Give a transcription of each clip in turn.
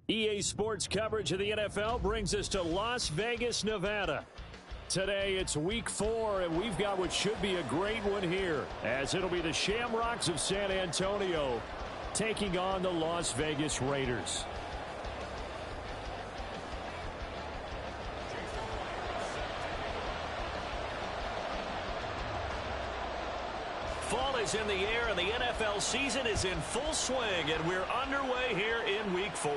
EA Sports coverage of the NFL brings us to Las Vegas, Nevada. Today it's week 4, and we've got what should be a great one here, as it'll be the Shamrocks of San Antonio taking on the Las Vegas Raiders. Fall is in the air, and the NFL season is in full swing, and we're underway here in week 4.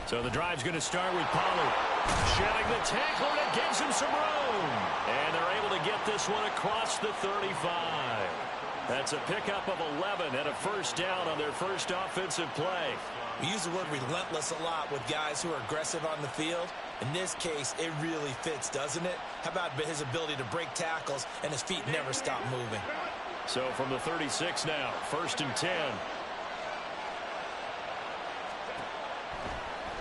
So the drive's going to start with Pollard. Shedding the tackler, and it gives him some room. And they're able to get this one across the 35. That's a pickup of 11 and a first down on their first offensive play. We use the word relentless a lot with guys who are aggressive on the field. In this case, it really fits, doesn't it? How about his ability to break tackles and his feet never stop moving? So from the 36 now, 1st and 10.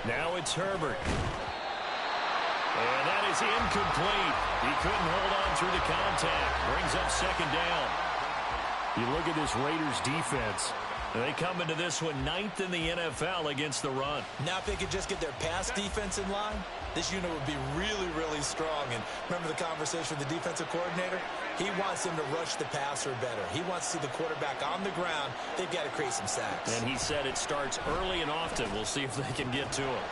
Now it's Herbert. And that is incomplete. He couldn't hold on through the contact. Brings up 2nd down. You look at this Raiders defense. They come into this one 9th in the NFL against the run. Now if they could just get their pass defense in line, this unit would be really, really strong. And remember the conversation with the defensive coordinator? He wants them to rush the passer better. He wants to see the quarterback on the ground. They've got to create some sacks. And he said it starts early and often. We'll see if they can get to him.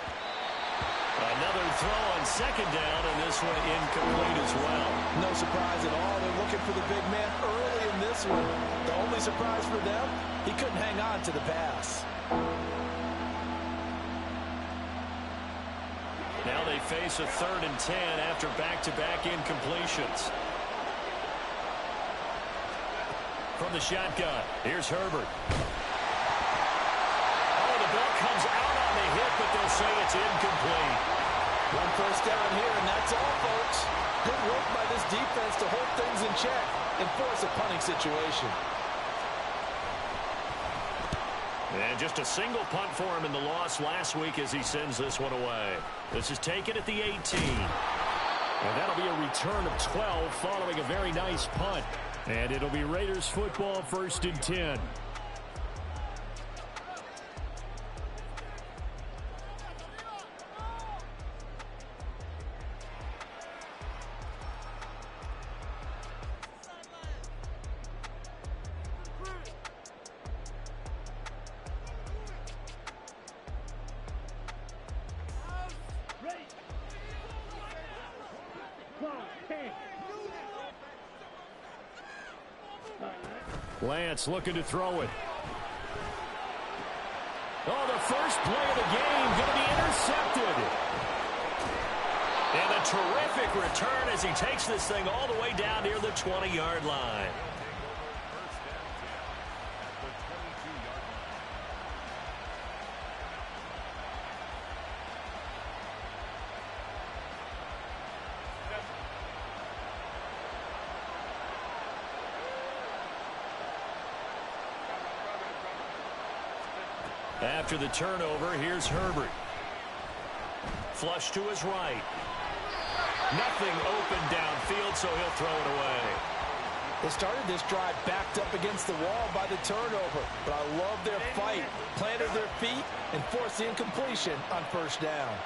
Another throw on 2nd down, and this one incomplete as well. No surprise at all. They're looking for the big man early in this one. The only surprise for them, he couldn't hang on to the pass. Now they face a 3rd and 10 after back-to-back incompletions. From the shotgun, here's Herbert. Oh, the ball comes out on the hit, but they'll say it's incomplete. One first down here, and that's all, folks. Good work by this defense to hold things in check and force a punting situation. And just a single punt for him in the loss last week as he sends this one away. This is taken at the 18. And that'll be a return of 12 following a very nice punt. And it'll be Raiders football, 1st and 10. Lance looking to throw it. Oh, the first play of the game going to be intercepted. And a terrific return as he takes this thing all the way down near the 20-yard line. After the turnover, here's Herbert. Flush to his right. Nothing open downfield, so he'll throw it away. They started this drive backed up against the wall by the turnover, but I love their fight. Planted their feet and forced the incompletion on 1st down.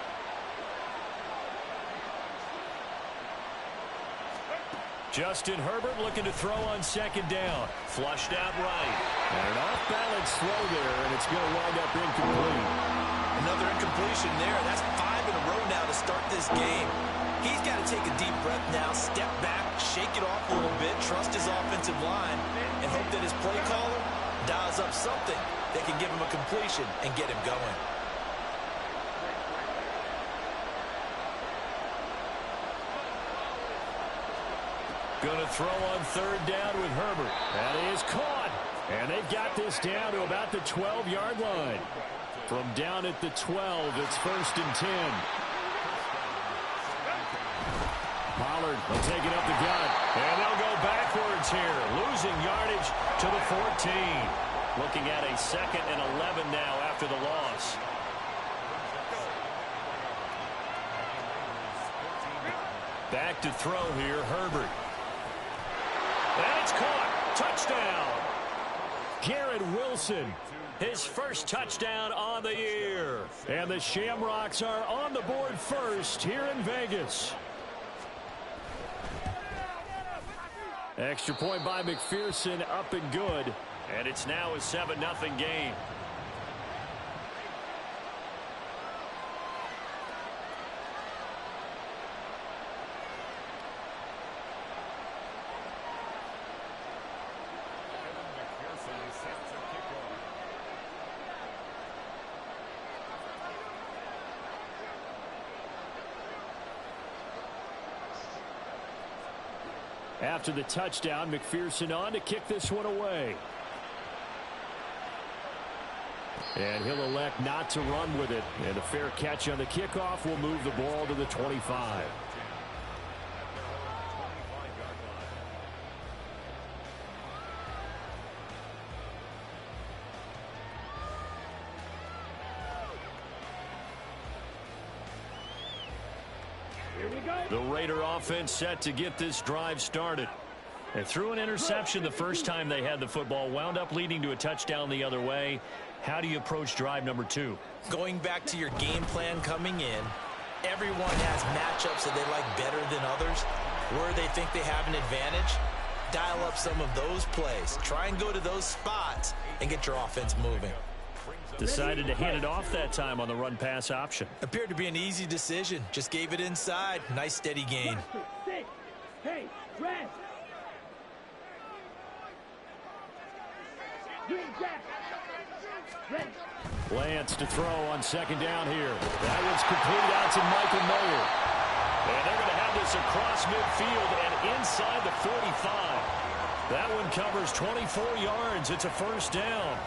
Justin Herbert looking to throw on 2nd down. Flushed out right. And an off-balance throw there, and it's going to wind up incomplete. Another incompletion there. That's 5 in a row now to start this game. He's got to take a deep breath now, step back, shake it off a little bit, trust his offensive line, and hope that his play caller dials up something that can give him a completion and get him going. Going to throw on 3rd down with Herbert. That is caught. And they've got this down to about the 12-yard line. From down at the 12, it's 1st and 10. Pollard will take it up the gut, and they'll go backwards here, losing yardage to the 14. Looking at a 2nd and 11 now after the loss. Back to throw here, Herbert. And it's caught. Touchdown. Garrett Wilson, his first touchdown on the year. And the Shamrocks are on the board first here in Vegas. Extra point by McPherson, up and good. And it's now a 7-0 game. After the touchdown, McPherson on to kick this one away. And he'll elect not to run with it. And a fair catch on the kickoff will move the ball to the 25. The Raider offense set to get this drive started. They threw an interception the first time they had the football, wound up leading to a touchdown the other way. How do you approach drive number 2? Going back to your game plan coming in, everyone has matchups that they like better than others. Where they think they have an advantage, dial up some of those plays. Try and go to those spots and get your offense moving. Decided to hand it off that time on the run-pass option. Appeared to be an easy decision. Just gave it inside. Nice steady gain. Hey, rest. Lance to throw on 2nd down here. That one's complete out to Michael Mayer. And they're going to have this across midfield and inside the 45. That one covers 24 yards. It's a 1st down.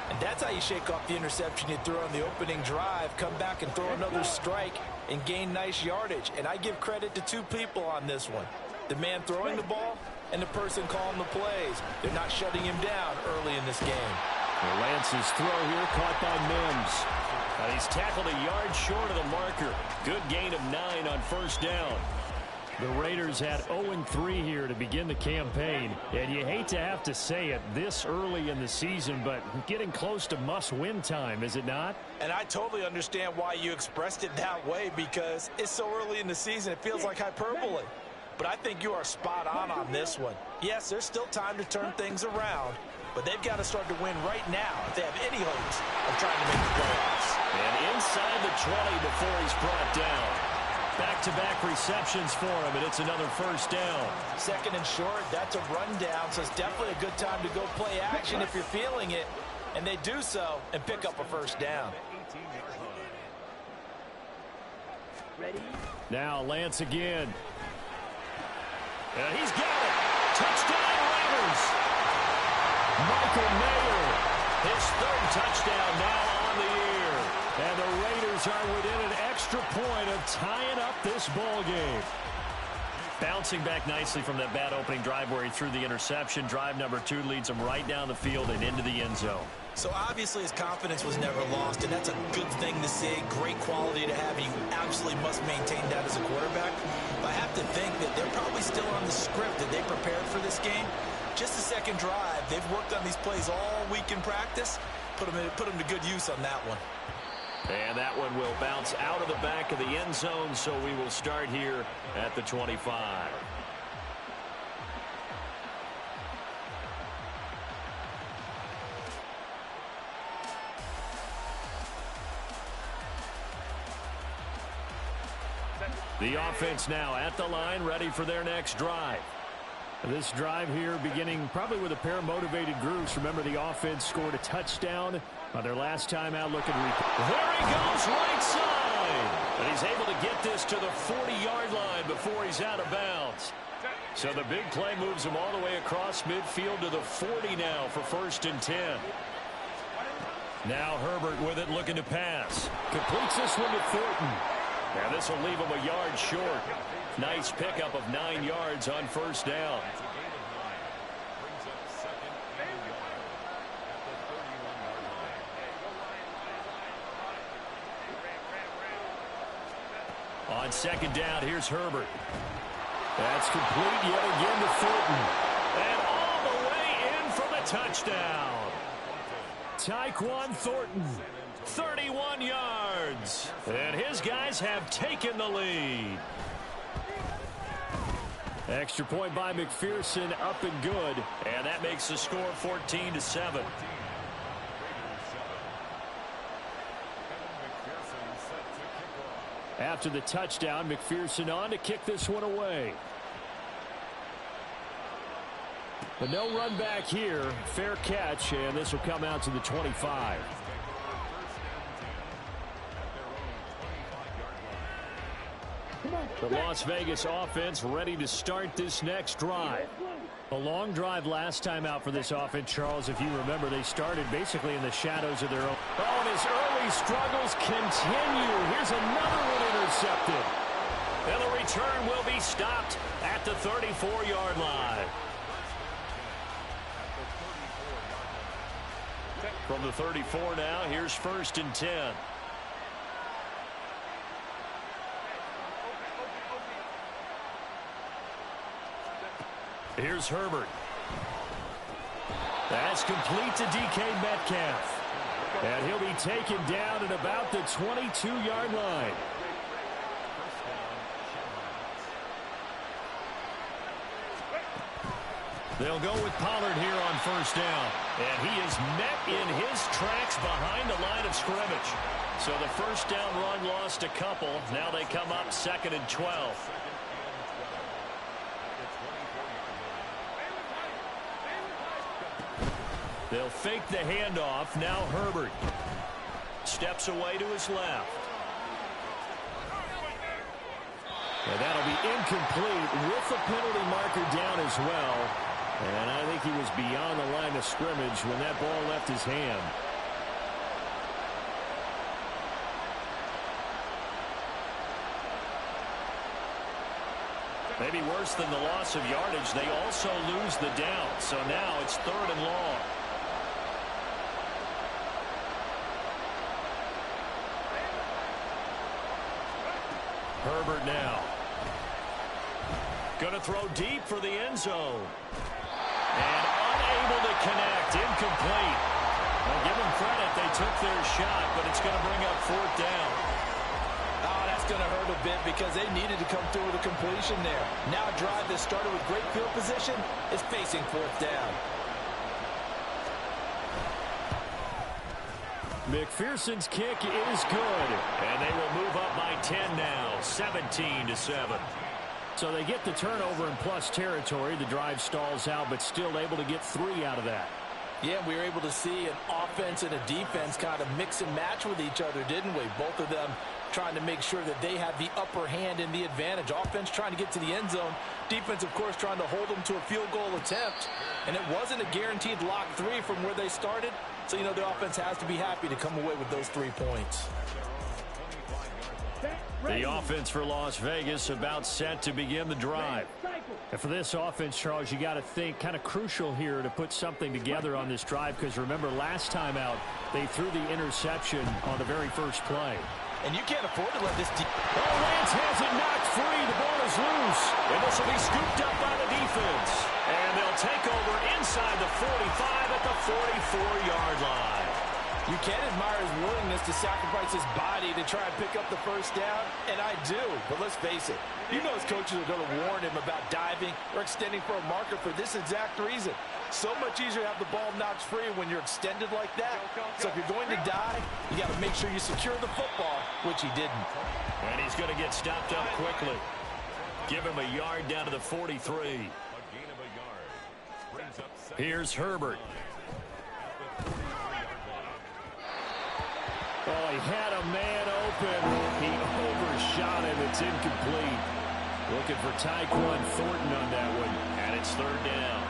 And that's how you shake off the interception you threw on the opening drive. Come back and throw another strike and gain nice yardage. And I give credit to 2 people on this one. The man throwing the ball and the person calling the plays. They're not shutting him down early in this game. Well, Lance's throw here caught by Mims. And he's tackled a yard short of the marker. Good gain of 9 on 1st down. The Raiders had 0-3 here to begin the campaign. And you hate to have to say it this early in the season, but getting close to must-win time, is it not? And I totally understand why you expressed it that way, because it's so early in the season, it feels like hyperbole. But I think you are spot on this one. Yes, there's still time to turn things around, but they've got to start to win right now if they have any hopes of trying to make the playoffs. And inside the 20 before he's brought down. Back-to-back receptions for him, and it's another 1st down. 2nd and short, that's a rundown, so it's definitely a good time to go play action if you're feeling it. And they do so and pick up a 1st down. Ready? Now Lance again. And he's got it. Touchdown Raiders. Michael Mayer, his 3rd touchdown now on the year. And the Raiders are within an extra point of tying up this ball game. Bouncing back nicely from that bad opening drive where he threw the interception. Drive number 2 leads him right down the field and into the end zone. So obviously his confidence was never lost, and that's a good thing to see. Great quality to have. You absolutely must maintain that as a quarterback. But I have to think that they're probably still on the script that they prepared for this game. Just the 2nd drive. They've worked on these plays all week in practice. Put them to good use on that one. And that one will bounce out of the back of the end zone, so we will start here at the 25. The offense now at the line, ready for their next drive. This drive here beginning probably with a pair of motivated groups. Remember, the offense scored a touchdown on their last time out. Look at there he goes right side. And he's able to get this to the 40-yard line before he's out of bounds. So the big play moves him all the way across midfield to the 40 now for 1st and 10. Now Herbert with it, looking to pass. Completes this one to Thornton. Now this will leave him a yard short. Nice pickup of 9 yards on first down. On second down, here's Herbert. That's complete yet again to Thornton. And all the way in for the touchdown. Tyquan Thornton, 31 yards. And his guys have taken the lead. Extra point by McPherson, up and good. And that makes the score 14-7. After the touchdown, McPherson on to kick this one away. But no run back here. Fair catch, and this will come out to the 25. The Las Vegas offense ready to start this next drive. A long drive last time out for this offense, Charles. If you remember, they started basically in the shadows of their own. Oh, and his early struggles continue. Here's another one intercepted. And the return will be stopped at the 34-yard line. From the 34 now, here's 1st and 10. Here's Herbert. That's complete to DK Metcalf. And he'll be taken down at about the 22-yard line. They'll go with Pollard here on 1st down. And he is met in his tracks behind the line of scrimmage. So the 1st down run lost a couple. Now they come up 2nd and 12. They'll fake the handoff. Now Herbert steps away to his left. And that'll be incomplete with the penalty marker down as well. And I think he was beyond the line of scrimmage when that ball left his hand. Maybe worse than the loss of yardage, they also lose the down. So now it's 3rd and long. Herbert now. Going to throw deep for the end zone. And unable to connect. Incomplete. Well, give them credit. They took their shot, but it's going to bring up 4th down. Oh, that's going to hurt a bit because they needed to come through with a completion there. Now a drive that started with great field position is facing 4th down. McPherson's kick is good, and they will move up by 10 now, 17-7. So they get the turnover in plus territory. The drive stalls out, but still able to get 3 out of that. Yeah, we were able to see an offense and a defense kind of mix and match with each other, didn't we? Both of them trying to make sure that they have the upper hand and the advantage. Offense trying to get to the end zone. Defense, of course, trying to hold them to a field goal attempt. And it wasn't a guaranteed lock 3 from where they started. So, you know, the offense has to be happy to come away with those 3 points. The offense for Las Vegas about set to begin the drive. And for this offense, Charles, you got to think kind of crucial here to put something together on this drive, because remember last time out they threw the interception on the very first play. And you can't afford to let this team. Oh, Lance has it knocked free. The ball is loose. And this will be scooped up by the defense. And they'll take over inside the 45 at the 44-yard line. You can admire his willingness to sacrifice his body to try and pick up the 1st down, and I do. But let's face it, you know his coaches are going to warn him about diving or extending for a marker for this exact reason. So much easier to have the ball knocked free when you're extended like that. So if you're going to dive, you got to make sure you secure the football, which he didn't. And he's going to get stopped up quickly. Give him a yard down to the 43. Here's Herbert. Oh, he had a man open. He overshot him. It's incomplete. Looking for Tyquan Thornton on that one. And it's 3rd down.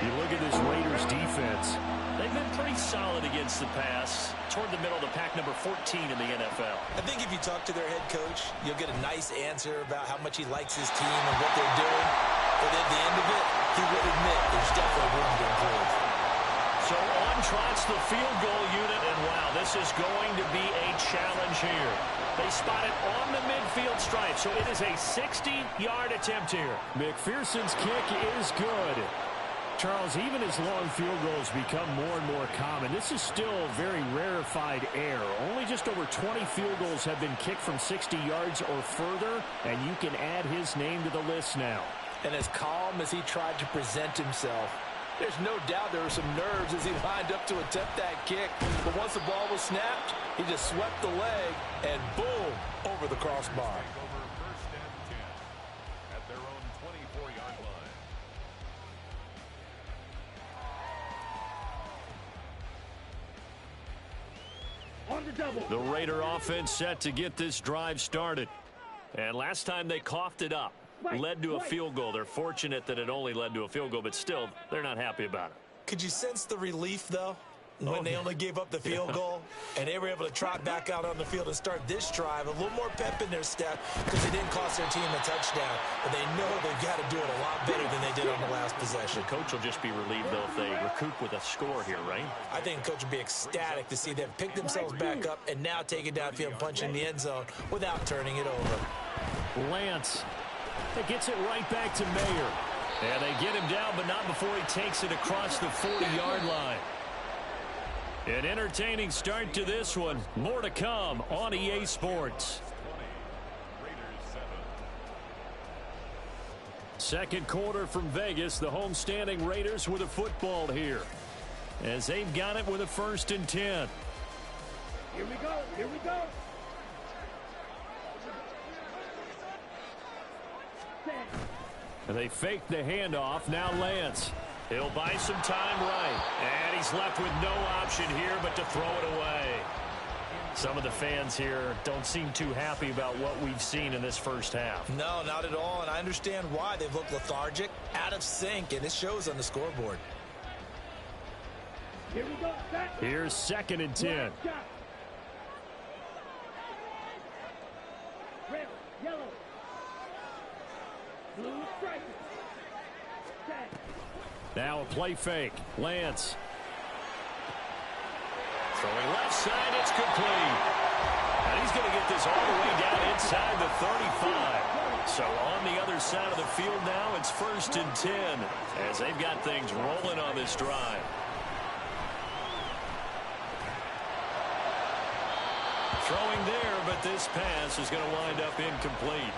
You look at this Raiders defense. They've been pretty solid against completes the pass toward the middle of the pack, number 14 in the NFL. I think if you talk to their head coach, you'll get a nice answer about how much he likes his team and what they're doing. But at the end of it, he would admit there's definitely room to improve. So on trots the field goal unit, and wow, this is going to be a challenge here. They spot it on the midfield stripe, so it is a 60-yard attempt here. McPherson's kick is good. Charles, even as long field goals become more and more common, this is still very rarefied air. Only just over 20 field goals have been kicked from 60 yards or further, and you can add his name to the list now. And as calm as he tried to present himself, there's no doubt there were some nerves as he lined up to attempt that kick. But once the ball was snapped, he just swept the leg and boom, over the crossbar. First and 10 at their own 24-yard line. On the double. The Raider offense set to get this drive started. And last time they coughed it up. Led to a field goal. They're fortunate that it only led to a field goal, but still, they're not happy about it. Could you sense the relief, though, when they only gave up the field goal and they were able to trot back out on the field and start this drive? A little more pep in their step because they didn't cost their team a touchdown, but they know they've got to do it a lot better than they did on the last possession. The coach will just be relieved, though, if they recoup with a score here, right? I think the coach will be ecstatic to see them pick themselves back up and now take it downfield and punch in the end zone without turning it over. Lance. It gets it right back to Mayer. And they get him down, but not before he takes it across the 40-yard line. An entertaining start to this one. More to come on EA Sports. Second quarter from Vegas. The homestanding Raiders with a football here, as they've got it with a 1st and 10. Here we go. Here we go. And they fake the handoff. Now Lance. He'll buy some time right. And he's left with no option here but to throw it away. Some of the fans here don't seem too happy about what we've seen in this first half. No, not at all, and I understand why. They've looked lethargic, out of sync, and it shows on the scoreboard. Here we go. Here's 2nd and 10. Red, yellow. Blue stripe. Now a play fake. Lance. Throwing left side, it's complete. And he's going to get this all the way down inside the 35. So on the other side of the field now, it's 1st and 10 as they've got things rolling on this drive. Throwing there, but this pass is going to wind up incomplete.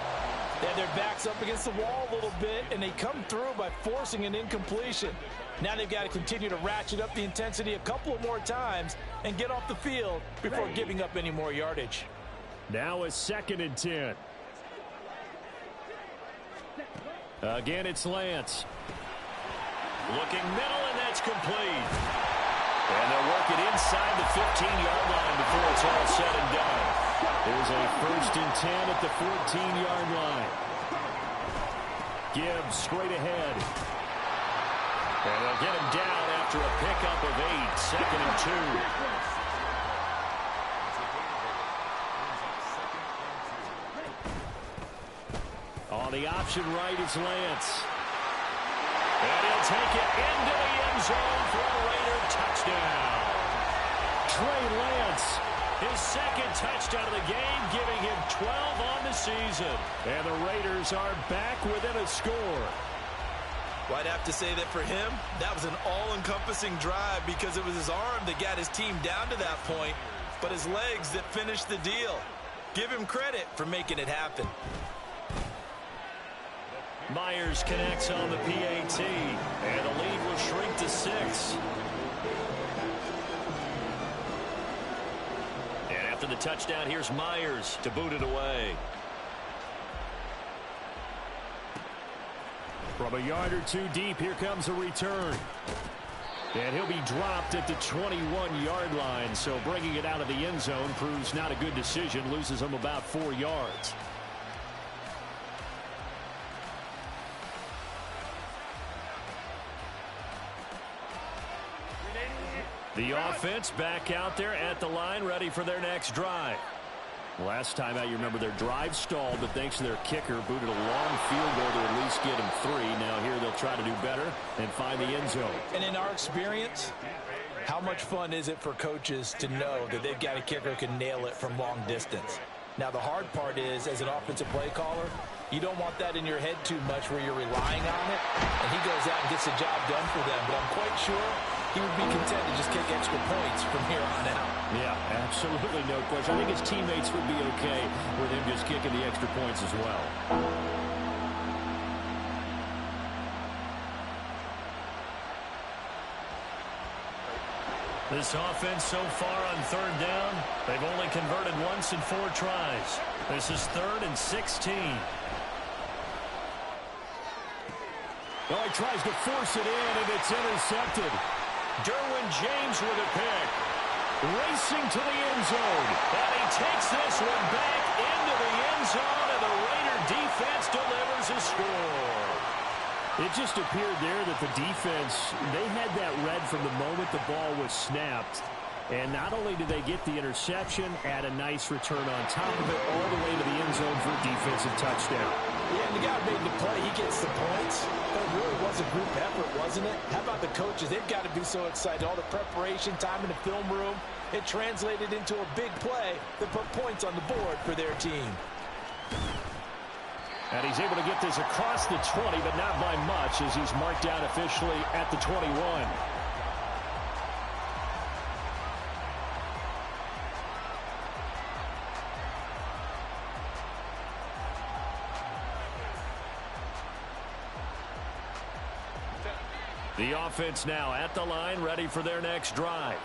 Yeah, their back's up against the wall a little bit, and they come through by forcing an incompletion. Now they've got to continue to ratchet up the intensity a couple of more times and get off the field before giving up any more yardage. Now a 2nd and 10. Again, it's Lance. Looking middle, and that's complete. And they'll work it inside the 15-yard line before it's all said and done. There's a 1st and 10 at the 14-yard line. Gibbs straight ahead. And they'll get him down after a pickup of 8. 2nd and 2. On the option right is Lance. And he'll take it into the end zone for a Raider touchdown. Trey Lance, his 2nd touchdown of the game, giving him 12 on the season. And the Raiders are back within a score. Well, I'd have to say that for him, that was an all-encompassing drive because it was his arm that got his team down to that point, but his legs that finished the deal. Give him credit for making it happen. Myers connects on the PAT, and the lead will shrink to 6. And after the touchdown, here's Myers to boot it away. From a yard or two deep, here comes a return. And he'll be dropped at the 21-yard line, so bringing it out of the end zone proves not a good decision, loses him about 4 yards. The offense back out there at the line, ready for their next drive. Last time out, you remember their drive stalled, but thanks to their kicker, booted a long field goal to at least get them 3. Now here they'll try to do better and find the end zone. And in our experience, how much fun is it for coaches to know that they've got a kicker who can nail it from long distance? Now, the hard part is, as an offensive play caller, you don't want that in your head too much where you're relying on it, and he goes out and gets the job done for them. But I'm quite sure he would be content to just kick extra points from here on out. Yeah, absolutely no question. I think his teammates would be okay with him just kicking the extra points as well. This offense so far on 3rd down, they've only converted once in 4 tries. This is 3rd and 16. Oh, he tries to force it in, and it's intercepted. Derwin James with a pick. Racing to the end zone. And he takes this one back into the end zone, and the Raider defense delivers a score. It just appeared there that the defense, they had that read from the moment the ball was snapped. And not only did they get the interception, add a nice return on top of it, all the way to the end zone for a defensive touchdown. Yeah, and the guy made the play. He gets the points. But it really was a group effort, wasn't it? How about the coaches? They've got to be so excited. All the preparation time in the film room, it translated into a big play that put points on the board for their team. And he's able to get this across the 20, but not by much, as he's marked down officially at the 21. The offense now at the line, ready for their next drive.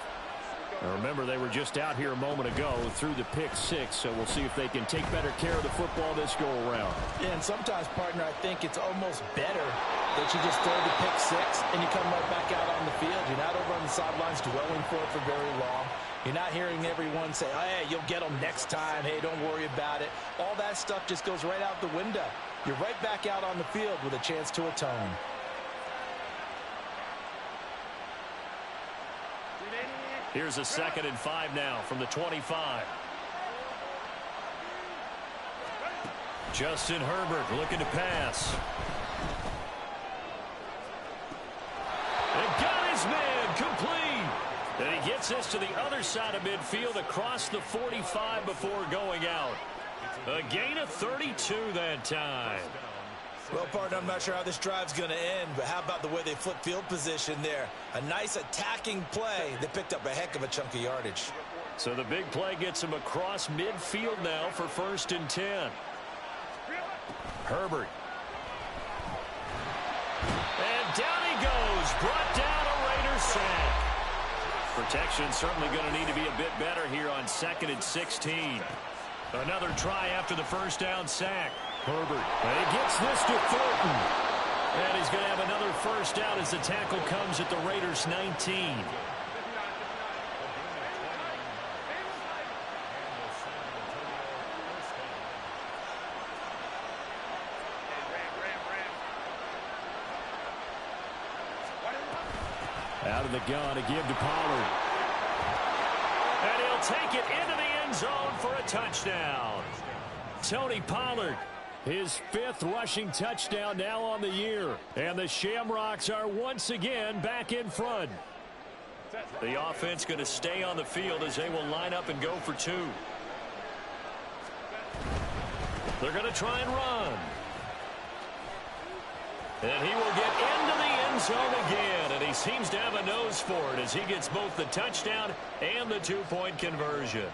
Now remember, they were just out here a moment ago through the pick 6, so we'll see if they can take better care of the football this go-around. Yeah, and sometimes, partner, I think it's almost better that you just throw the pick 6 and you come right back out on the field. You're not over on the sidelines dwelling for it for very long. You're not hearing everyone say, oh, hey, you'll get them next time. Hey, don't worry about it. All that stuff just goes right out the window. You're right back out on the field with a chance to atone. Here's a 2nd and 5 now from the 25. Justin Herbert looking to pass. And got his man complete. And he gets this to the other side of midfield across the 45 before going out. A gain of 32 that time. Well, partner, I'm not sure how this drive's going to end, but how about the way they flip field position there? A nice attacking play that picked up a heck of a chunk of yardage. So the big play gets him across midfield now for 1st and 10. Herbert. And down he goes. Brought down a Raider sack. Protection certainly going to need to be a bit better here on 2nd and 16. Another try after the 1st down sack. Herbert. And he gets this to Thornton. And he's going to have another 1st down as the tackle comes at the Raiders' 19. Out of the gun to give to Pollard. And he'll take it into the end zone for a touchdown. Tony Pollard, his 5th rushing touchdown now on the year. And the Shamrocks are once again back in front. The offense going to stay on the field as they will line up and go for 2. They're going to try and run. And he will get into the end zone again. And he seems to have a nose for it as he gets both the touchdown and the 2-point conversion.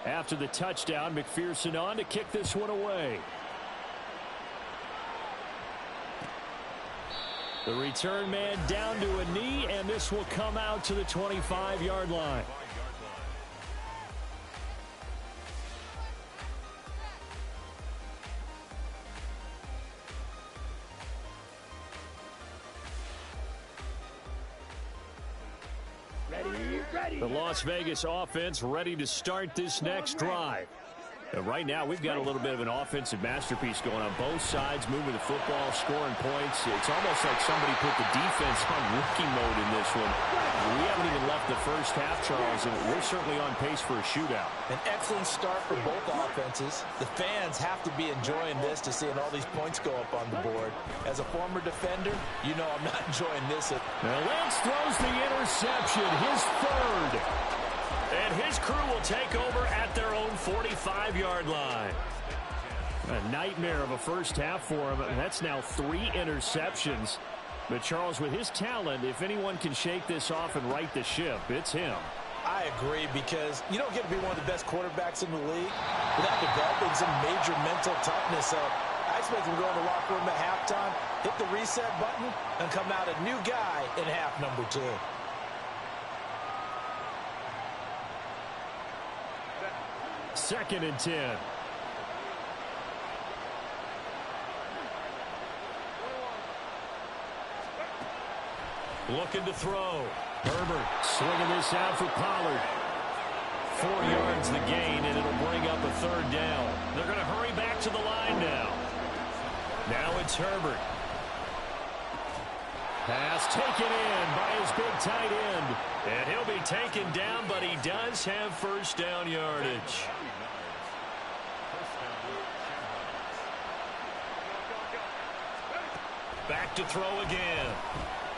After the touchdown, McPherson on to kick this one away. The return man down to a knee, and this will come out to the 25-yard line. The Las Vegas offense ready to start this next drive. Right now, we've got a little bit of an offensive masterpiece going on both sides, moving the football, scoring points. It's almost like somebody put the defense on rookie mode in this one. We haven't even left the first half, Charles, and we're certainly on pace for a shootout. An excellent start for both offenses. The fans have to be enjoying this to seeing all these points go up on the board. As a former defender, you know I'm not enjoying this. Now Lance throws the interception, his third. And his crew will take over at their own 45-yard line. A nightmare of a first half for him. That's now 3 interceptions. But Charles, with his talent, if anyone can shake this off and right the ship, it's him. I agree, because you don't get to be one of the best quarterbacks in the league without developing some major mental toughness. So I expect him to go in the locker room at halftime, hit the reset button, and come out a new guy in half number 2. Second and 10. Looking to throw. Herbert swinging this out for Pollard. 4 yards the gain, and it'll bring up a third down. They're going to hurry back to the line now. Now it's Herbert. Pass taken in by his big tight end. And he'll be taken down, but he does have first down yardage. Back to throw again.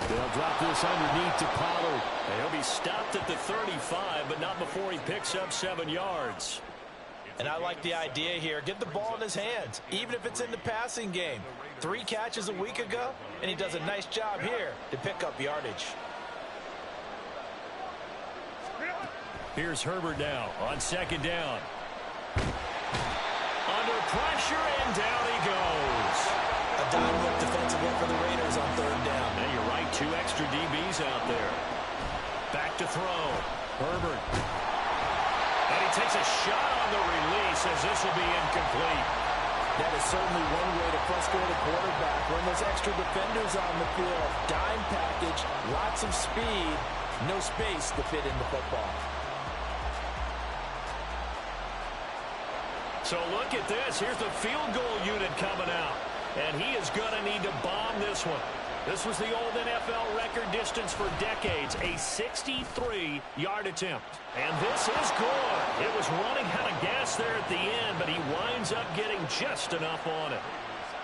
They'll drop this underneath to Pollard. And he'll be stopped at the 35, but not before he picks up 7 yards. And I like the idea here. Get the ball in his hands, even if it's in the passing game. 3 catches a week ago, and he does a nice job here to pick up yardage. Here's Herbert now on second down. Under pressure, and down he goes. A dime look defensive look for the Raiders on third down. And you're right, 2 extra DBs out there. Back to throw. Herbert. And he takes a shot on the release as this will be incomplete. That is certainly one way to frustrate a quarterback. When those extra defenders on the field, dime package, lots of speed, no space to fit in the football. So look at this. Here's the field goal unit coming out. And he is going to need to bomb this one. This was the old NFL record distance for decades, a 63-yard attempt. And this is good. It was running out of gas there at the end, but he winds up getting just enough on it.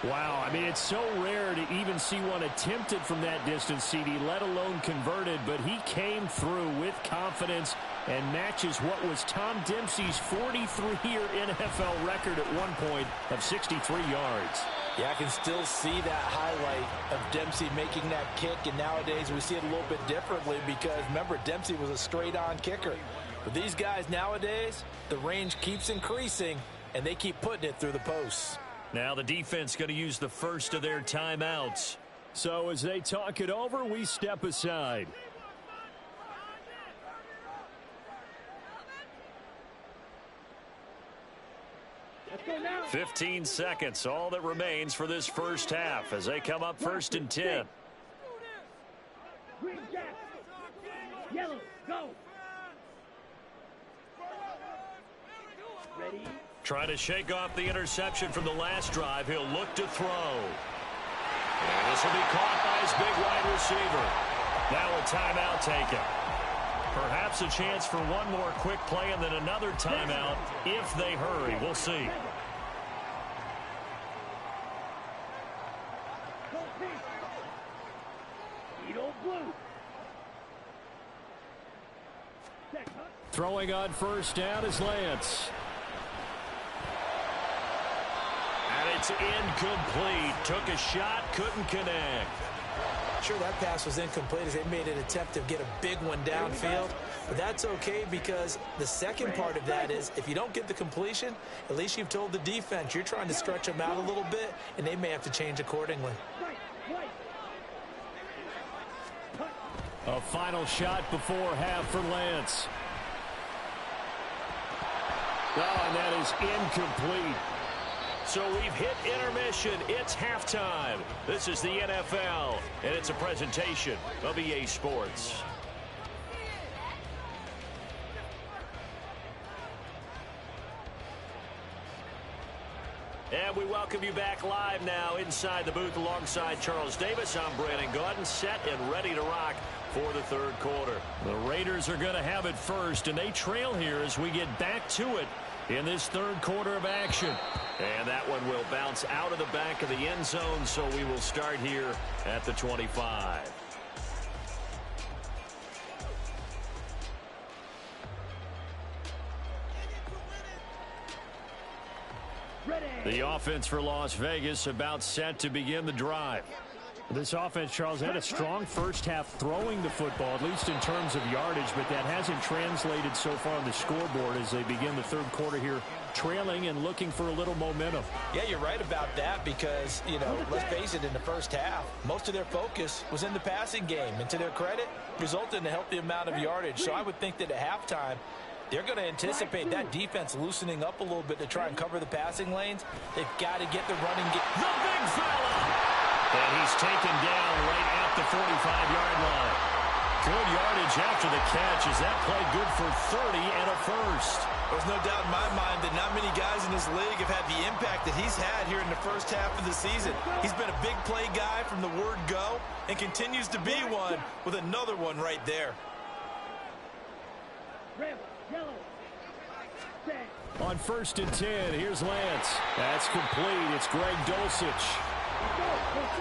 Wow, I mean, it's so rare to even see one attempted from that distance, CD, let alone converted, but he came through with confidence and matches what was Tom Dempsey's 43-year NFL record at one point of 63 yards. Yeah, I can still see that highlight of Dempsey making that kick, and nowadays we see it a little bit differently because, remember, Dempsey was a straight-on kicker. But these guys nowadays, the range keeps increasing, and they keep putting it through the posts. Now the defense going to use the first of their timeouts. So as they talk it over, we step aside. Let's go now. 15 seconds, all that remains for this first half as they come up first and 10. Green jack. Yellow, go. Ready? Trying to shake off the interception from the last drive. He'll look to throw. And this will be caught by his big wide receiver. Now a timeout taken. Perhaps a chance for one more quick play and then another timeout if they hurry. We'll see. Throwing on first down is Lance. And it's incomplete. Took a shot, couldn't connect. Sure, that pass was incomplete as they made an attempt to get a big one downfield. But that's okay because the second part of that is if you don't get the completion, at least you've told the defense you're trying to stretch them out a little bit, and they may have to change accordingly. A final shot before half for Lance. Oh, and that is incomplete. So we've hit intermission. It's halftime. This is the NFL, and it's a presentation of EA Sports. And we welcome you back live now inside the booth alongside Charles Davis. I'm Brandon Gaudin, set and ready to rock for the third quarter. The Raiders are going to have it first, and they trail here as we get back to it in this third quarter of action. And that one will bounce out of the back of the end zone, so we will start here at the 25. The offense for Las Vegas about set to begin the drive. This offense, Charles, had a strong first half throwing the football, at least in terms of yardage, but that hasn't translated so far on the scoreboard as they begin the third quarter here, trailing and looking for a little momentum. Yeah, you're right about that because, let's face it, in the first half, most of their focus was in the passing game. And to their credit, resulted in a healthy amount of yardage. So I would think that at halftime, they're going to anticipate that defense loosening up a little bit to try and cover the passing lanes. They've got to get the running game. The big fella! And he's taken down right at the 45-yard line. Good yardage after the catch. Is that play good for 30 and a first? There's no doubt in my mind that not many guys in this league have had the impact that he's had here in the first half of the season. He's been a big play guy from the word go and continues to be one with another one right there. On 1st and 10, here's Lance. That's complete. It's Greg Dulcich.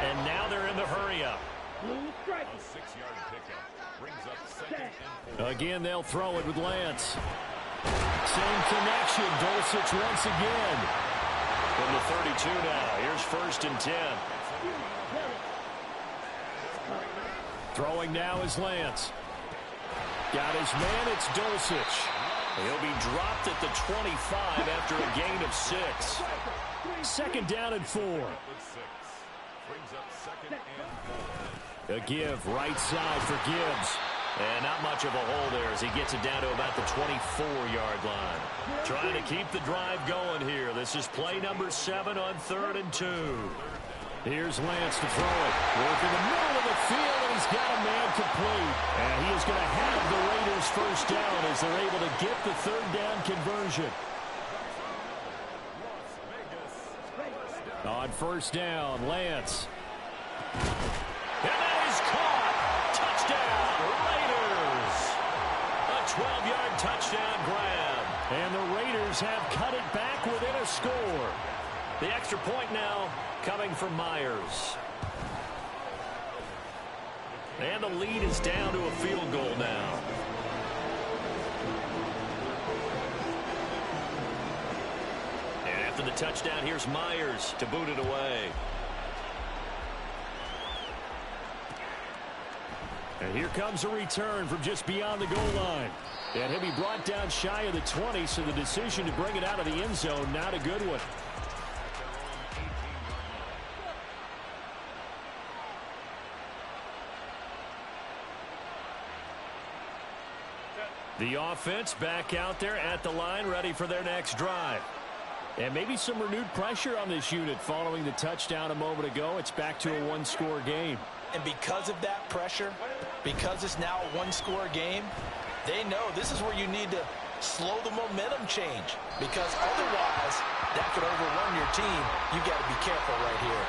And now they're in the hurry-up. A 6-yard pickup brings up second and 4. Again, they'll throw it with Lance. Same connection. Dulcich once again. From the 32 now. Here's 1st and 10. Throwing now is Lance. Got his man. It's Dulcich. He'll be dropped at the 25 after a gain of 6. 2nd down and 4. Brings up second and 4. A give right side for Gibbs. And not much of a hole there as he gets it down to about the 24-yard line. Trying to keep the drive going here. This is play number 7 on 3rd and 2. Here's Lance to throw it. Work in the middle of the field, and he's got a man complete. And he is going to have the Raiders first down as they're able to get the 3rd down conversion. On 1st down, Lance. And that is caught. Touchdown, Raiders. A 12-yard touchdown grab. And the Raiders have cut it back within a score. The extra point now coming from Myers. And the lead is down to a field goal now. And after the touchdown, here's Myers to boot it away. And here comes a return from just beyond the goal line. And he'll be brought down shy of the 20, so the decision to bring it out of the end zone, not a good one. The offense back out there at the line, ready for their next drive. And maybe some renewed pressure on this unit following the touchdown a moment ago. It's back to a one-score game. And because of that pressure, because it's now a one-score game, they know this is where you need to slow the momentum change. Because otherwise, that could overrun your team. You got to be careful right here.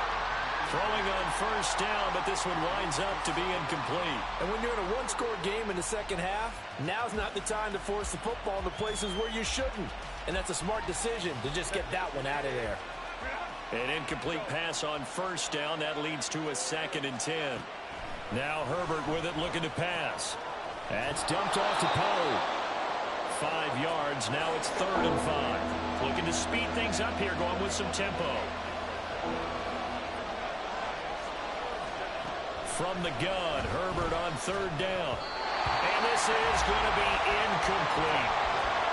Throwing on 1st down, but this one winds up to be incomplete. And when you're in a one-score game in the second half, now's not the time to force the football into places where you shouldn't. And that's a smart decision to just get that one out of there. An incomplete pass on 1st down. That leads to a 2nd and 10. Now Herbert with it, looking to pass. That's dumped off to Poe. 5 yards. Now it's 3rd and 5. Looking to speed things up here, going with some tempo. From the gun, Herbert on 3rd down. And this is going to be incomplete.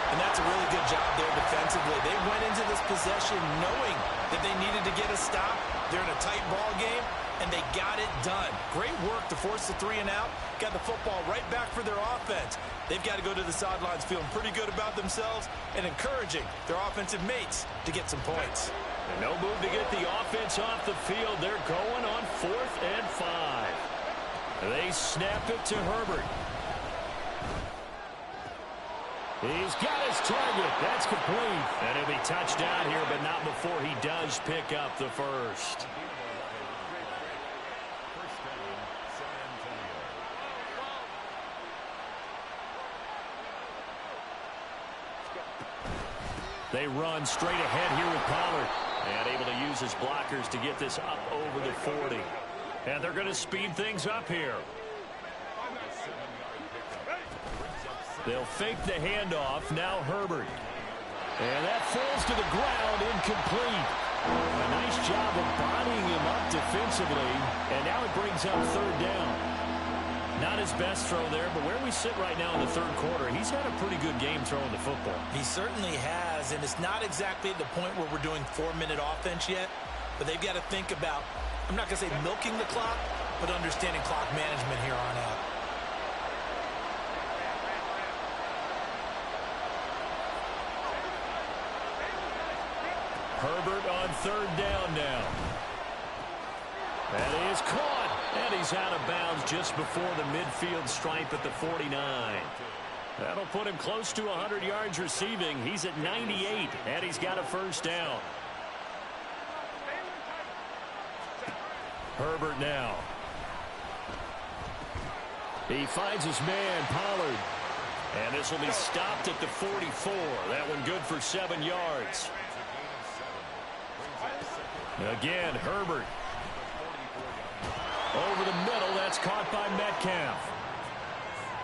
And that's a really good job there defensively. They went into this possession knowing that they needed to get a stop. They're in a tight ball game, and they got it done. Great work to force the 3 and out. Got the football right back for their offense. They've got to go to the sidelines feeling pretty good about themselves and encouraging their offensive mates to get some points. No move to get the offense off the field. They're going on 4th and 5. They snap it to Herbert. He's got his target. That's complete. And he'll be touched down here, but not before he does pick up the first. They run straight ahead here with Pollard. And able to use his blockers to get this up over the 40. And they're going to speed things up here. They'll fake the handoff. Now Herbert. And that falls to the ground, incomplete. A nice job of bodying him up defensively. And now it brings up third down. Not his best throw there, but where we sit right now in the third quarter, he's had a pretty good game throwing the football. He certainly has, and it's not exactly at the point where we're doing 4-minute offense yet, but they've got to think about, I'm not going to say milking the clock, but understanding clock management here on out. Herbert on third down now. That is caught. And he's out of bounds just before the midfield stripe at the 49. That'll put him close to 100 yards receiving. He's at 98, and he's got a first down. Herbert now. He finds his man, Pollard. And this will be stopped at the 44. That one good for 7 yards. Again, Herbert. Over the middle, that's caught by Metcalf.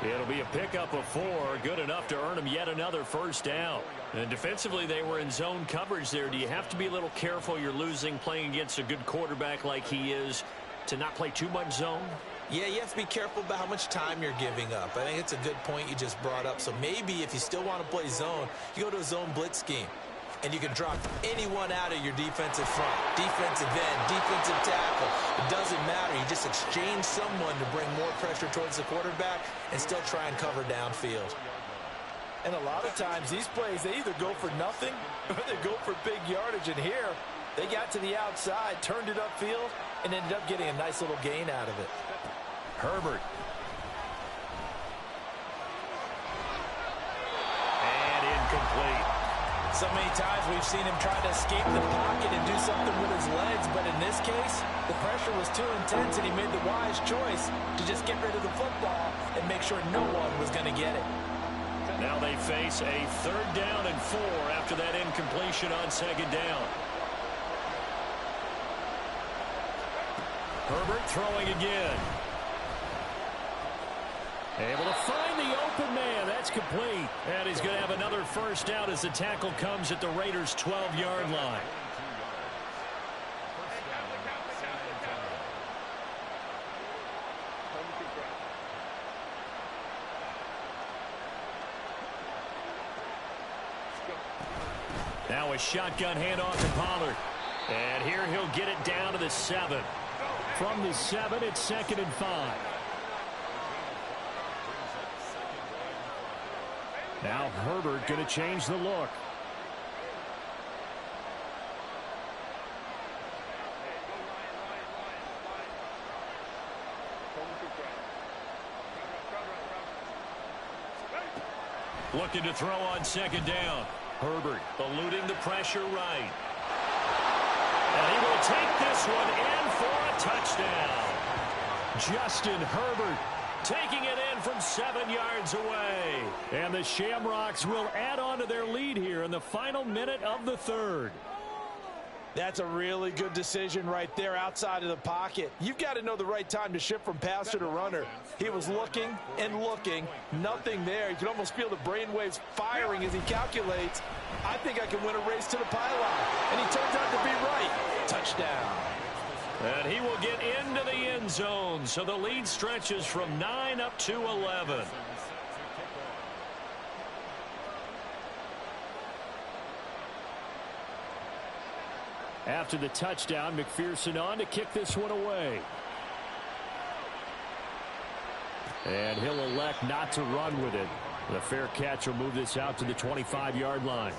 It'll be a pickup of 4, good enough to earn him yet another first down. And defensively, they were in zone coverage there. Do you have to be a little careful you're losing playing against a good quarterback like he is to not play too much zone? Yeah, you have to be careful about how much time you're giving up. I think it's a good point you just brought up. So maybe if you still want to play zone, you go to a zone blitz scheme. And you can drop anyone out of your defensive front, defensive end, defensive tackle. It doesn't matter. You just exchange someone to bring more pressure towards the quarterback and still try and cover downfield. And a lot of times these plays, they either go for nothing or they go for big yardage. And here, they got to the outside, turned it upfield, and ended up getting a nice little gain out of it. Herbert. And incomplete. So many times we've seen him try to escape the pocket and do something with his legs, but in this case, the pressure was too intense and he made the wise choice to just get rid of the football and make sure no one was going to get it. Now they face a third down and 4 after that incompletion on second down. Herbert throwing again. Able to find the open man. That's complete. And he's going to have another first down as the tackle comes at the Raiders' 12-yard line. Now a shotgun handoff to Pollard. And here he'll get it down to the 7. From the 7, it's 2nd and 5. Now Herbert going to change the look. Looking to throw on second down. Herbert eluding the pressure right. And he will take this one in for a touchdown. Justin Herbert taking it in from 7 yards away. And the Shamrocks will add on to their lead here in the final minute of the third. That's a really good decision right there outside of the pocket. You've got to know the right time to shift from passer to runner. He was looking and looking, nothing there. You can almost feel the brainwaves firing as he calculates, I think I can win a race to the pylon. And he turns out to be right. Touchdown. And he will get into the end zone, so the lead stretches from 9 up to 11. After the touchdown, McPherson on to kick this one away. And he'll elect not to run with it. The fair catch will move this out to the 25-yard line.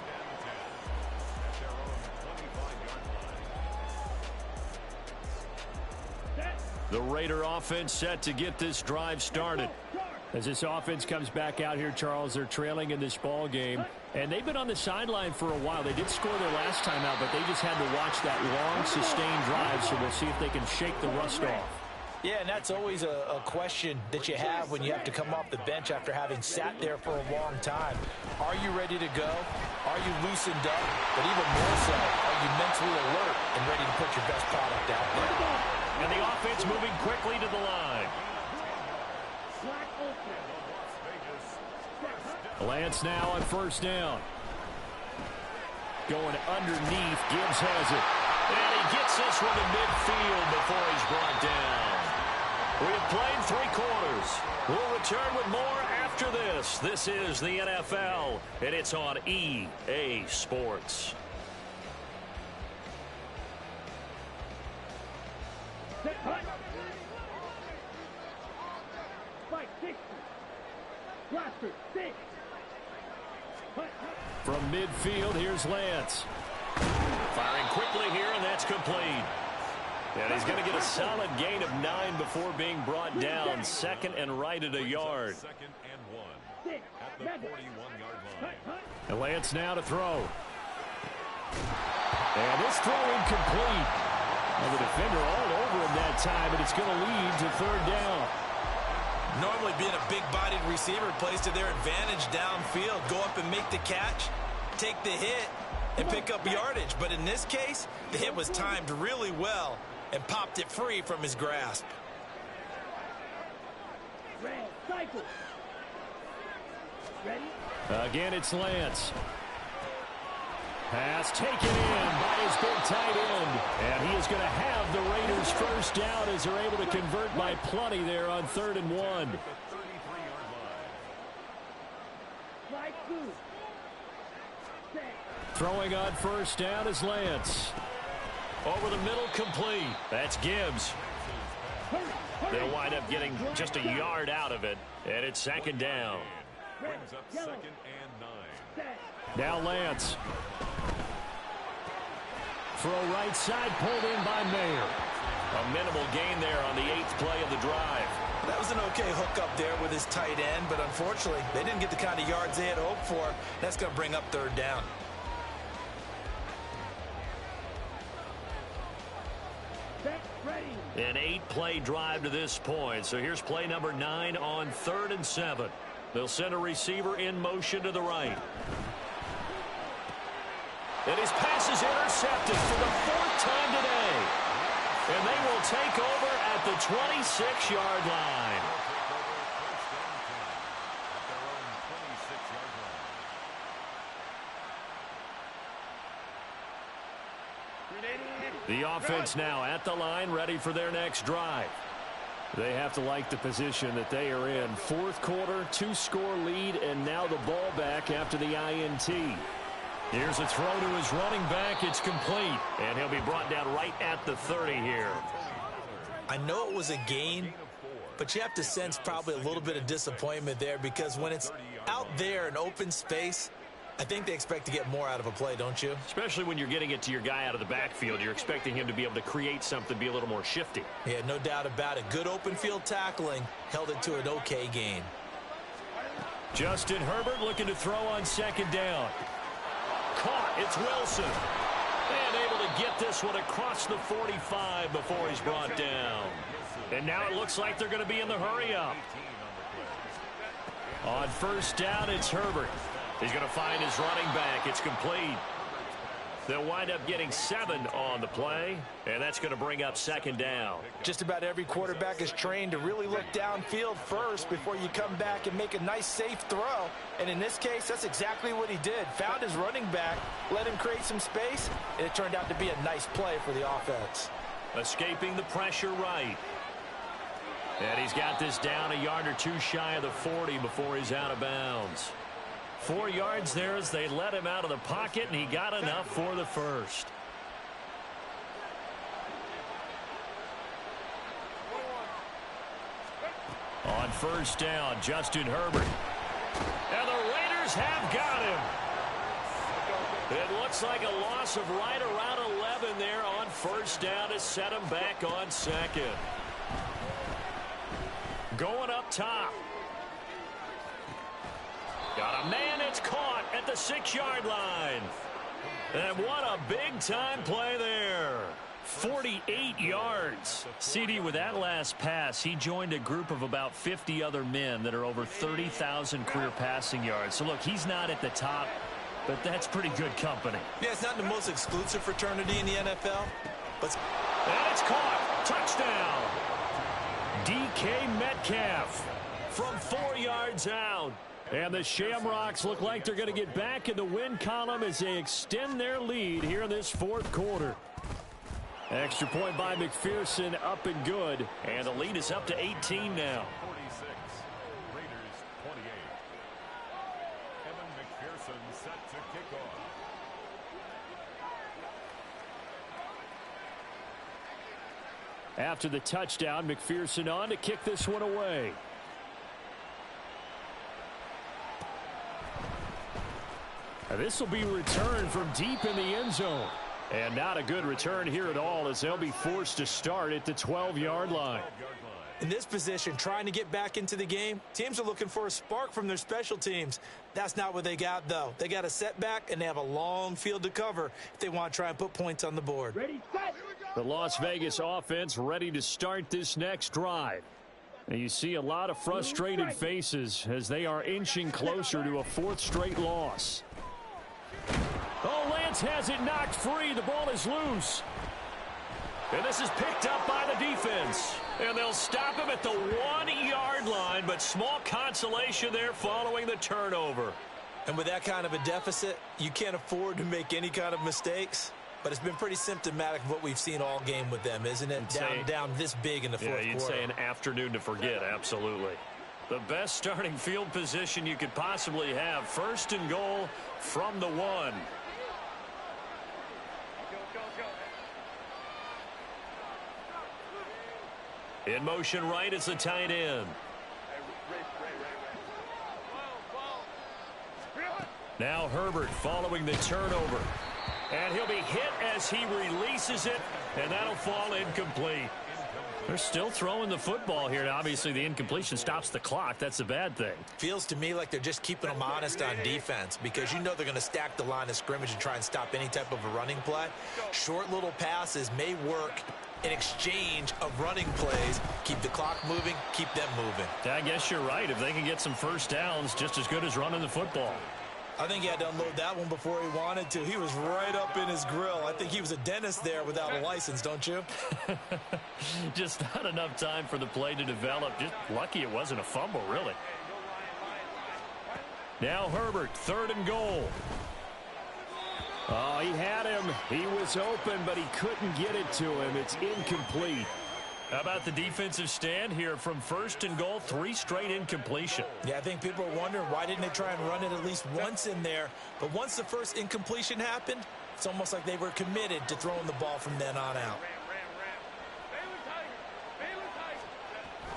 The Raider offense set to get this drive started. As this offense comes back out here, Charles, they're trailing in this ball game, and they've been on the sideline for a while. They did score their last time out, but they just had to watch that long, sustained drive, so we'll see if they can shake the rust off. Yeah, and that's always a question that you have when you have to come off the bench after having sat there for a long time. Are you ready to go? Are you loosened up? But even more so, are you mentally alert and ready to put your best product out there? And the offense moving quickly to the line. Lance now on first down. Going underneath. Gibbs has it. And he gets this one to midfield before he's brought down. We have played 3 quarters. We'll return with more after this. This is the NFL, and it's on EA Sports. Spike 60. Blaster 6. From midfield, here's Lance. Firing quickly here, and that's complete. And he's going to get a solid gain of 9 before being brought down. Second and right at a yard. Second and 1 at the 41-yard line. And Lance now to throw. And this throw incomplete. And the defender all over him that time, and it's going to lead to third down. Normally being a big-bodied receiver plays to their advantage downfield. Go up and make the catch, take the hit, and pick up yardage. But in this case, the hit was timed really well and popped it free from his grasp. Red cycle. Ready? Again, it's Lance. Pass taken in by his big tight end. And he is going to have the Raiders first down as they're able to convert by plenty there on 3rd and 1. Slide through. Set. Throwing on first down is Lance. Over the middle, complete. That's Gibbs. Hurry, hurry. They'll wind up getting just a yard out of it, and it's 2nd down. Red, Brings up yellow. 2nd and 9. Set. Now Lance. Throw right side, pulled in by Mayer. A minimal gain there on the 8th play of the drive. That was an okay hookup there with his tight end, but unfortunately, they didn't get the kind of yards they had hoped for. That's going to bring up 3rd down. Set. Ready. An 8-play drive to this point. So here's play number 9 on 3rd and 7. They'll send a receiver in motion to the right. And his pass is intercepted for the 4th time today. And they will take over at the 26-yard line. The offense now at the line, ready for their next drive. They have to like the position that they are in. 4th quarter, 2-score lead, and now the ball back after the INT. Here's a throw to his running back. It's complete, and he'll be brought down right at the 30 here. I know it was a gain, but you have to sense probably a little bit of disappointment there because when it's out there in open space, I think they expect to get more out of a play, don't you? Especially when you're getting it to your guy out of the backfield. You're expecting him to be able to create something, be a little more shifty. Yeah, no doubt about it. Good open field tackling held it to an okay gain. Justin Herbert looking to throw on 2nd down. Caught. It's Wilson. And able to get this one across the 45 before he's brought down. And now it looks like they're going to be in the hurry-up. On 1st down, it's Herbert. He's going to find his running back. It's complete. They'll wind up getting 7 on the play, and that's going to bring up 2nd down. Just about every quarterback is trained to really look downfield first before you come back and make a nice, safe throw. And in this case, that's exactly what he did. Found his running back, let him create some space, and it turned out to be a nice play for the offense. Escaping the pressure right. And he's got this down a yard or 2 shy of the 40 before he's out of bounds. 4 yards there as they let him out of the pocket, and he got enough for the first. On 1st down, Justin Herbert. And the Raiders have got him. It looks like a loss of right around 11 there on 1st down to set him back on 2nd. Going up top. it's caught at the 6-yard line. And what a big-time play there. 48 yards. CD, with that last pass, he joined a group of about 50 other men that are over 30,000 career passing yards. So, look, he's not at the top, but that's pretty good company. Yeah, it's not the most exclusive fraternity in the NFL. But and it's caught. Touchdown. DK Metcalf from 4 yards out. And the Shamrocks look like they're going to get back in the win column as they extend their lead here in this fourth quarter. Extra point by McPherson, up and good. And the lead is up to 18 now. 46, Raiders 28. Evan McPherson set to kick off. After the touchdown, McPherson on to kick this one away. This will be returned from deep in the end zone. And not a good return here at all, as they'll be forced to start at the 12-yard line. In this position, trying to get back into the game, teams are looking for a spark from their special teams. That's not what they got, though. They got a setback, and they have a long field to cover if they want to try and put points on the board. Ready, set. The Las Vegas offense ready to start this next drive. And you see a lot of frustrated faces as they are inching closer to a fourth straight loss. Oh, Lance has it knocked free. The ball is loose. And this is picked up by the defense. And they'll stop him at the 1-yard line, but small consolation there following the turnover. And with that kind of a deficit, you can't afford to make any kind of mistakes. But it's been pretty symptomatic of what we've seen all game with them, isn't it? Down this big in the fourth quarter. Yeah, you'd say an afternoon to forget, absolutely. The best starting field position you could possibly have. First and goal from the 1. In motion right is the tight end. Now Herbert following the turnover. And he'll be hit as he releases it, and that'll fall incomplete. They're still throwing the football here. Now, obviously, the incompletion stops the clock. That's a bad thing. Feels to me like they're just keeping them honest on defense because you know they're going to stack the line of scrimmage and try and stop any type of a running play. Short little passes may work in exchange of running plays. Keep the clock moving, keep them moving. I guess you're right. If they can get some first downs, just as good as running the football. I think he had to unload that one before he wanted to. He was right up in his grill. I think he was a dentist there without a license, don't you? Just not enough time for the play to develop. Just lucky it wasn't a fumble, really. Now Herbert, 3rd and goal. Oh, he had him. He was open, but he couldn't get it to him. It's incomplete. How about the defensive stand here from 1st and goal, 3 straight incompletion? Yeah, I think people are wondering why didn't they try and run it at least once in there. But once the first incompletion happened, it's almost like they were committed to throwing the ball from then on out.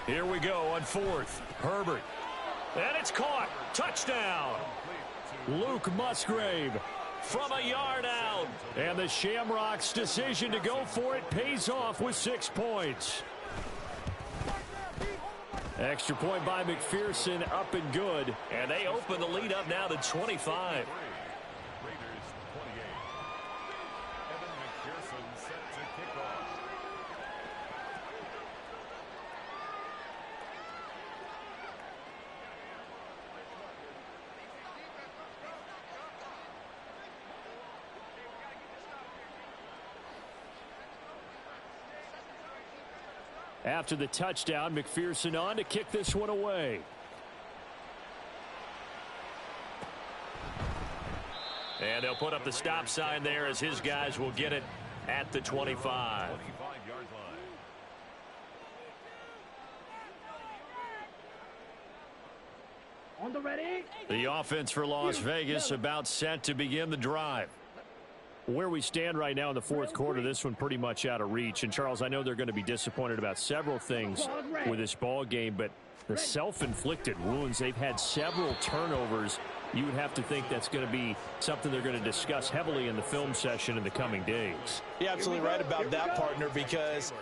Here we go on 4th. Herbert. And it's caught. Touchdown. Luke Musgrave from a yard out. And the Shamrocks' decision to go for it pays off with 6 points. Extra point by McPherson, up and good. And they open the lead up now to 25. Raiders 28. Evan McPherson set to kick off. After the touchdown, McPherson on to kick this one away. And they'll put up the stop sign there as his guys will get it at the 25. 25-yard line. On the ready. The offense for Las Vegas about set to begin the drive. Where we stand right now in the fourth quarter, this one pretty much out of reach. And, Charles, I know they're going to be disappointed about several things with this ball game, but the self-inflicted wounds, they've had several turnovers. You would have to think that's going to be something they're going to discuss heavily in the film session in the coming days. You're absolutely right about that, partner, because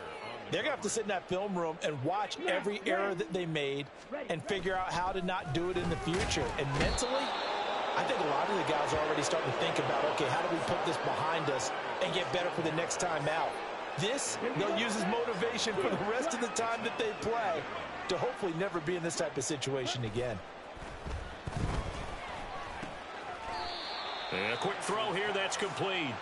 they're going to have to sit in that film room and watch every error that they made and figure out how to not do it in the future. And mentally, I think a lot of the guys are already starting to think about, okay, how do we put this behind us and get better for the next time out? This, they'll use as motivation for the rest of the time that they play to hopefully never be in this type of situation again. And a quick throw here, that's complete.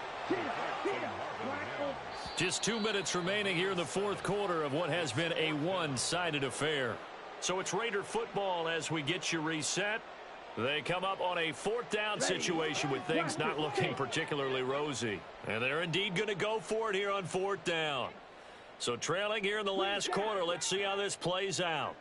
Just 2 minutes remaining here in the fourth quarter of what has been a one-sided affair. So it's Raider football as we get you reset. They come up on a fourth down situation with things not looking particularly rosy. And they're indeed going to go for it here on fourth down. So trailing here in the last quarter, let's see how this plays out.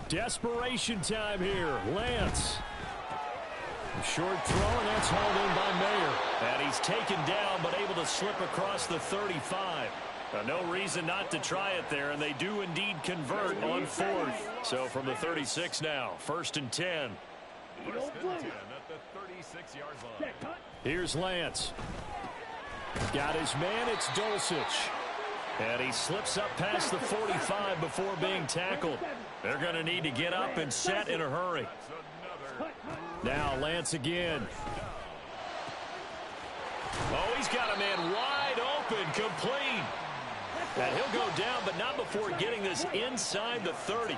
Desperation time here. Lance. Short throw, and that's hauled in by Mayer. And he's taken down, but able to slip across the 35. No reason not to try it there, and they do indeed convert on fourth. So from the 36 now, 1st and 10. First and 10 at the 36-yard line. Here's Lance. Got his man, it's Dulcich. And he slips up past the 45 before being tackled. They're going to need to get up and set in a hurry. Now Lance again. Oh, he's got a man wide open, complete. And he'll go down, but not before getting this inside the 30.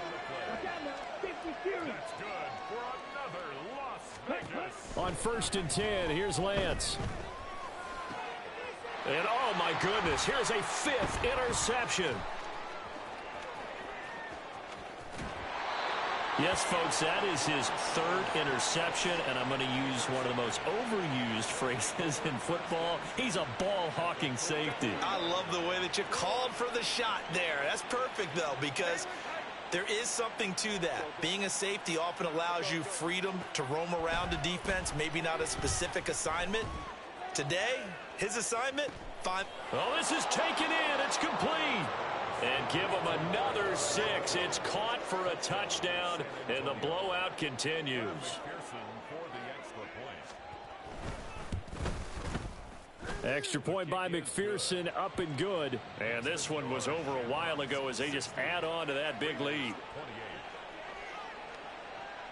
That's good for another Las Vegas. On 1st and 10, here's Lance. And oh my goodness, here's a 5th interception. Yes, folks, that is his 3rd interception, and I'm going to use one of the most overused phrases in football. He's a ball-hawking safety. I love the way that you called for the shot there. That's perfect, though, because there is something to that. Being a safety often allows you freedom to roam around the defense, maybe not a specific assignment. Today, his assignment, find. Oh, this is taken in. It's complete. And give him another 6. It's caught for a touchdown, and the blowout continues. Extra point by McPherson, up and good. And this one was over a while ago as they just add on to that big lead.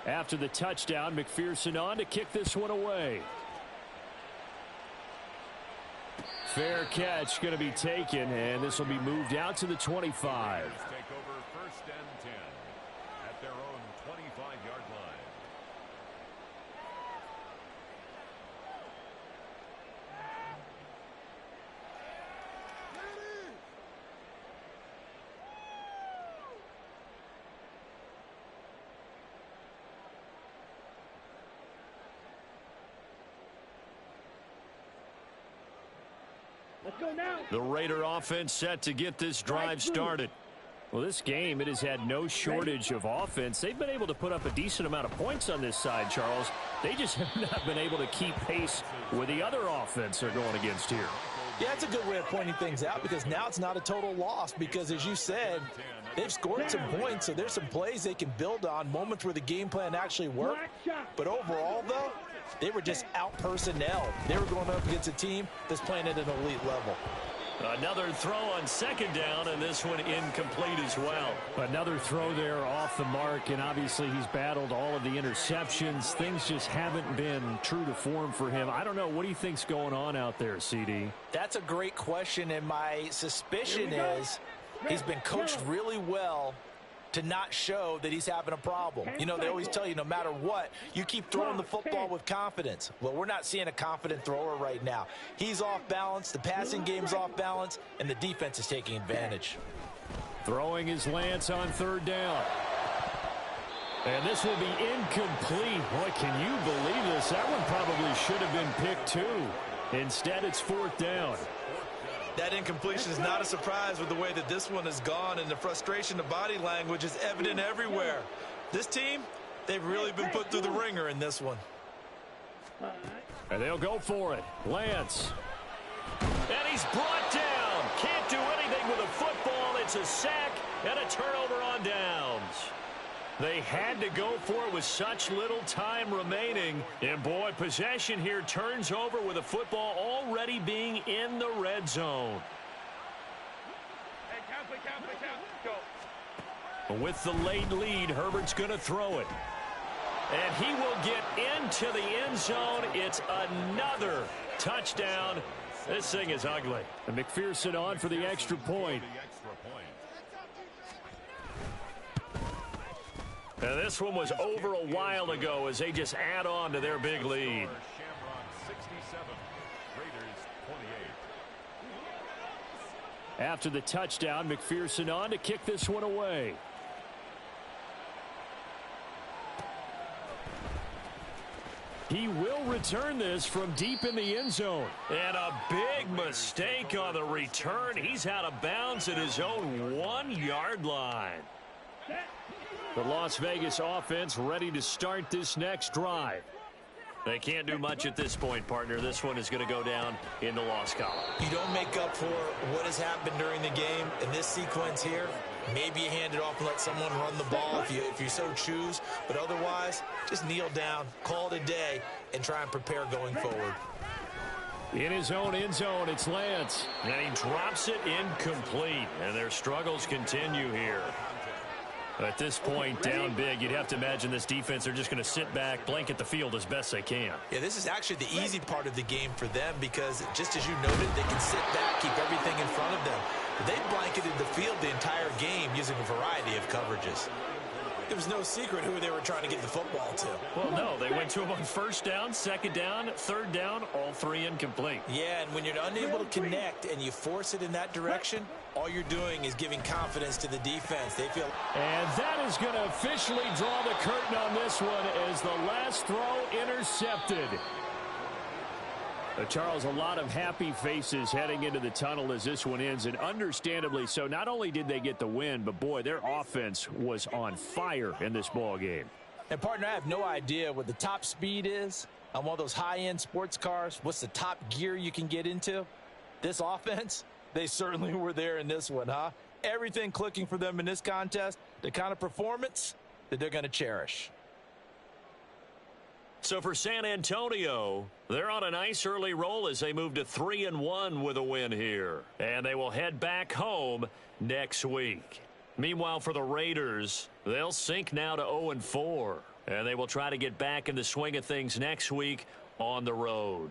After the touchdown, McPherson on to kick this one away. Fair catch going to be taken, and this will be moved out to the 25. Take over 1st and 10 at their own 25-yard line. Let's go now. The Raider offense set to get this drive started. Well, this game, it has had no shortage of offense. They've been able to put up a decent amount of points on this side, Charles. They just have not been able to keep pace with the other offense they're going against here. Yeah, it's a good way of pointing things out because now it's not a total loss because, as you said, they've scored some points, so there's some plays they can build on, moments where the game plan actually worked. But overall, though, they were just out-personnel. They were going up against a team that's playing at an elite level. Another throw on 2nd down, and this one incomplete as well. Another throw there off the mark, and obviously he's battled all of the interceptions. Things just haven't been true to form for him. I don't know. What do you think's going on out there, CD? That's a great question, and my suspicion is he's been coached really well to not show that he's having a problem. You know, they always tell you no matter what, you keep throwing the football with confidence. Well, we're not seeing a confident thrower right now. He's off balance, the passing game's off balance, and the defense is taking advantage. Throwing his Lance on 3rd down. And this will be incomplete. Boy, can you believe this? That one probably should have been picked too. Instead, it's 4th down. That incompletion is not a surprise with the way that this one has gone, and the frustration, the body language is evident everywhere. This team, they've really been put through the ringer in this one. And they'll go for it. Lance. And he's brought down. Can't do anything with a football. It's a sack and a turnover on downs. They had to go for it with such little time remaining. And, boy, possession here turns over with a football already being in the red zone. Hey, count. Go. With the late lead, Herbert's going to throw it. And he will get into the end zone. It's another touchdown. This thing is ugly. And McPherson on for the extra point. And this one was over a while ago as they just add on to their big lead. Shamrocks 67, Raiders 28. After the touchdown, McPherson on to kick this one away. He will return this from deep in the end zone. And a big mistake on the return. He's out of bounds at his own 1-yard line. The Las Vegas offense ready to start this next drive. They can't do much at this point, partner. This one is going to go down in the loss column. You don't make up for what has happened during the game in this sequence here. Maybe you hand it off and let someone run the ball if you so choose. But otherwise, just kneel down, call it a day, and try and prepare going forward. In his own end zone, it's Lance. And he drops it incomplete. And their struggles continue here. At this point, down big, you'd have to imagine this defense, they're just going to sit back, blanket the field as best they can. Yeah, this is actually the easy part of the game for them because, just as you noted, they can sit back, keep everything in front of them. But they blanketed the field the entire game using a variety of coverages. There was no secret who they were trying to get the football to. Well, no, they went to him on first down, second down, third down, all three incomplete. Yeah, and when you're unable to connect and you force it in that direction, all you're doing is giving confidence to the defense. They feel. And that is going to officially draw the curtain on this one as the last throw intercepted. Charles, a lot of happy faces heading into the tunnel as this one ends, and understandably so. Not only did they get the win, but, boy, their offense was on fire in this ball game. And, partner, I have no idea what the top speed is on one of those high-end sports cars. What's the top gear you can get into? This offense, they certainly were there in this one, huh? Everything clicking for them in this contest, the kind of performance that they're going to cherish. So for San Antonio, they're on a nice early roll as they move to 3-1 with a win here. And they will head back home next week. Meanwhile, for the Raiders, they'll sink now to 0-4. And they will try to get back in the swing of things next week on the road.